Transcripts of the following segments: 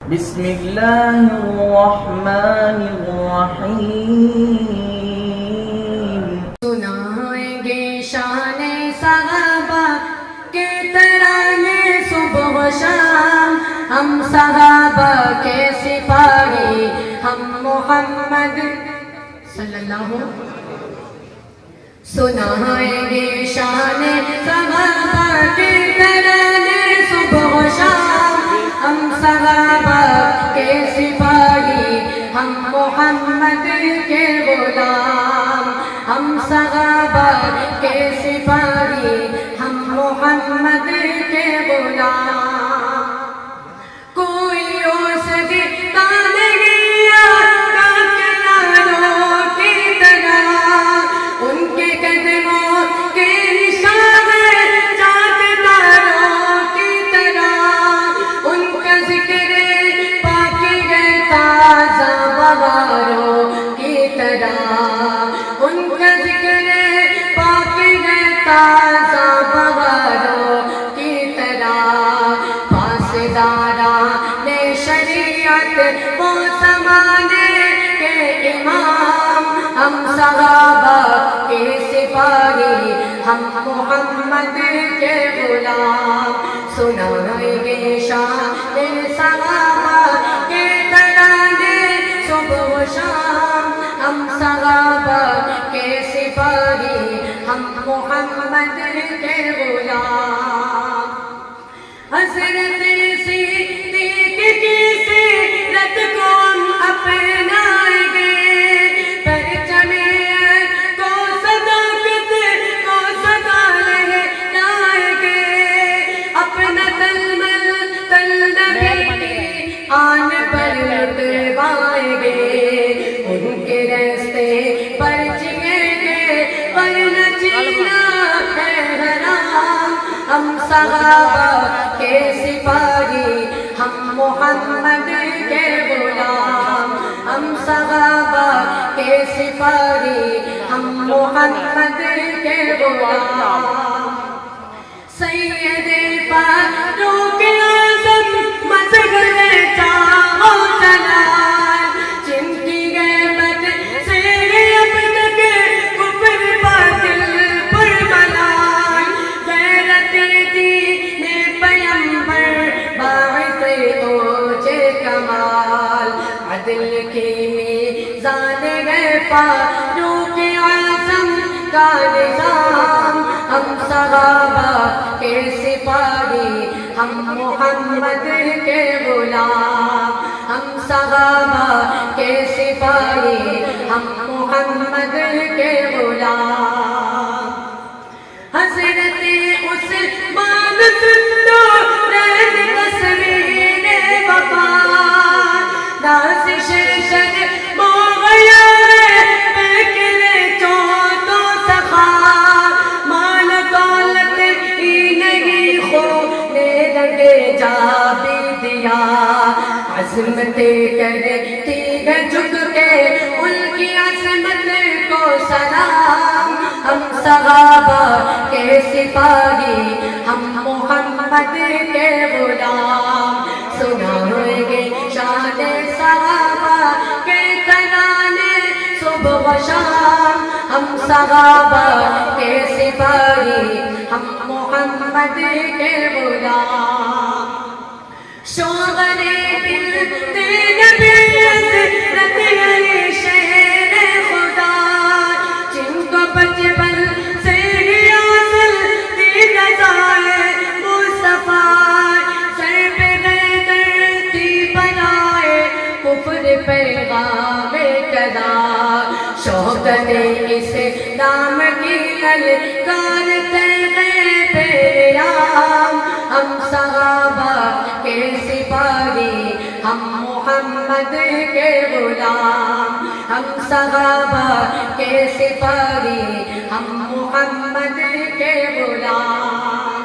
بسم اللہ الرحمن الرحیم. سنائیں گے شان صحابہ کے ترانے صبح و شام، ہم صحابہ کے سپاہی، ہم محمد صلی اللہ علیہ وسلم. سنائیں گے شان صحابہ کے ترانے صبح و شام، ہم صحابہ کے سپاہی، ہم محمد کے غلام. ہم صحابہ کے سپاہی، ہم محمد کے غلام. کوئی اس دکھتا نہیں آقا کے یاروں کی طرح، ان کے قدموں کے نشان چاند تاروں کی طرح. ان کا ذکر پاک ہے تازہ بہاروں کی طرح، ان کا ذکر پاک ہے تازہ بہاروں کی طرح. پاسداران شریعت وہ زمانے کے امام، ہم صحابہ کے سپاہی، ہم محمد کے غلام. سنائیں گے شان صحابہ کے ترانے صبح و شام، ہم صحابہ کے سپاہی، ہم محمد کے غلام. حضرت صدیق کی سیرت کو ہم اپنائیں گے، پرچم کو صداقت کو صدا لہرائیں گے. اپنا تلمل نبی کی آن پر لٹوائیں گے، ان کے راستے پر جئیں گے ورنہ جینا ہے حرام. ہم صحابہ کے سپاہی، ہم محمد کے غلام. ہم صحابہ کے سپاہی، ہم محمد کے غلام. سید فاروق اعظم مظہر جاہ و جلال، جن کی غیبت سے اب تک کفر باطل پر ملال. غیرت دین پیمبر باعث اوج کمال، عدل کی میزان ہے فاروق اعظم کا نظام. ہم صحابہ کے سپاہی، ہم محمد کے غلام. ہم صحابہ کے سپاہی، ہم محمد کے غلام. حضرت عثمان ذوالنورین تصویر وفات، نازش شر موغیا ہے بکلے چودوں سخا. مال دولت ہی نہیں خون رنگے جا بھی دیا، عظمتیں کرتی ہے جھک کے ان کی عظمت کو سلام. ہم صحابہ کے سپاہی، ہم محمد کے غلام. سنائیں گے شان صحابہ کے ترانے صبح و شام، ہم صحابہ کے سپاہی، ہم محمد کے غلام. شوہر بنت نبی حضرت علی شہر خدا، جن کو بچپن سے ہی حاصل تھی رضائے مصطفیٰ. سر پہ گردن بنائے کفر پیغام کدا، شوکت اسلام کی للکار تیغے پیام. ہم صحابہ کے سپاہی، ہم محمد کے غلام. ہم صحابہ کے سپاہی، ہم محمد کے غلام.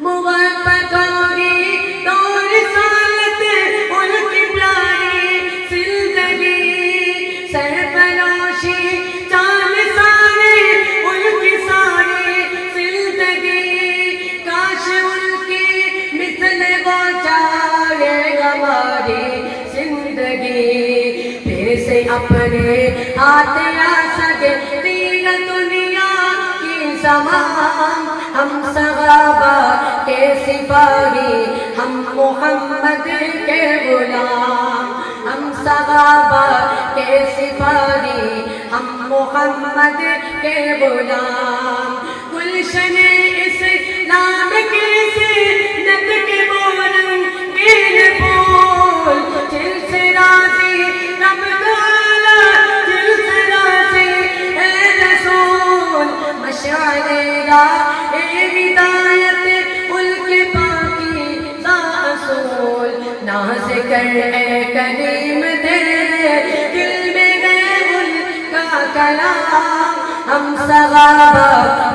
محبت ہوگی تو رسالت ان کی پیاری زندگی، سرفراشی چاند سارے ان کی ساری زندگی. کاش ان کی مثل وہ جائے گا اپنے ہاتھ آ سکتی ہے دنیا کی زمان ہم صحابہ کے سپاہی ہم محمد کے غلام ہم صحابہ کے سپاہی ہم محمد کے غلام گلشن اسلام کی زینت کے وہ رنگین پھول جل سے راضی رب تعالی جل سے راضی اے رسول مشعل راہ ہدایت ملک پاکی ذا اصول ناز کر اے کریم تیرے دل میں ہے ان کا کلام ہم صحابہ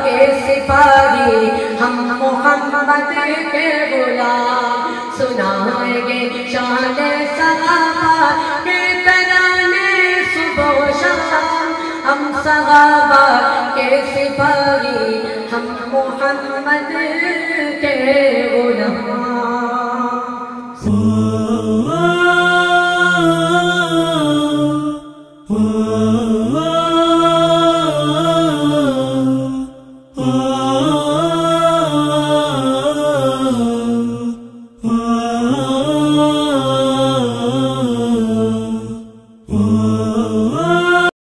کے سپاہی ہم محمد کے غلام سنائیں گے شان صحابہ کے ترانے صبح و شام ہم صحابہ